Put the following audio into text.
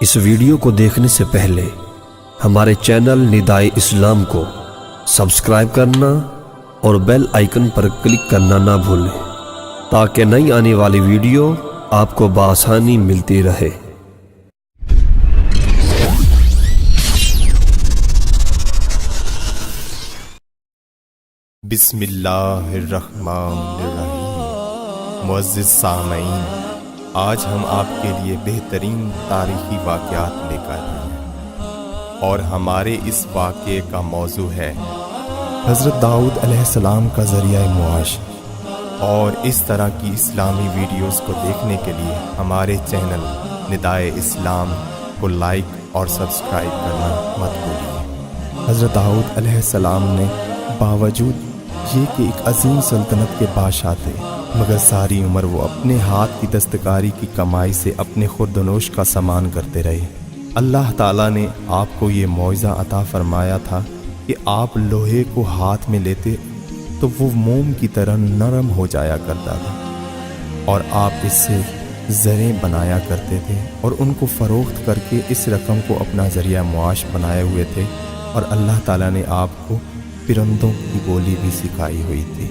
اس video کو دیکھنے سے پہلے ہمارے چینل ندائے اسلام کو سبسکرائب کرنا اور بیل آئیکن پر کلک کرنا نہ بھولیں تاکہ نئی آنے والی ویڈیو آپ کو بآسانی ملتی رہے۔ بسم اللہ الرحمن الرحیم۔ معزز سامعین، آج ہم آپ کے لیے بہترین تاریخی واقعات لے کر آئے ہیں اور ہمارے اس واقعے کا موضوع ہے حضرت داؤد علیہ السلام کا ذریعہ معاش۔ اور اس طرح کی اسلامی ویڈیوز کو دیکھنے کے لیے ہمارے چینل ندائے اسلام کو لائک اور سبسکرائب کرنا مت بھولیے۔ حضرت داؤد علیہ السلام نے باوجود یہ کہ ایک عظیم سلطنت کے بادشاہ تھے، مگر ساری عمر وہ اپنے ہاتھ کی دستکاری کی کمائی سے اپنے خوردنوش کا سامان کرتے رہے۔ اللہ تعالیٰ نے آپ کو یہ معجزہ عطا فرمایا تھا کہ آپ لوہے کو ہاتھ میں لیتے تو وہ موم کی طرح نرم ہو جایا کرتا تھا، اور آپ اس سے زریں بنایا کرتے تھے اور ان کو فروخت کر کے اس رقم کو اپنا ذریعہ معاش بنائے ہوئے تھے، اور اللہ تعالیٰ نے آپ کو پرندوں کی بولی بھی سکھائی ہوئی تھی۔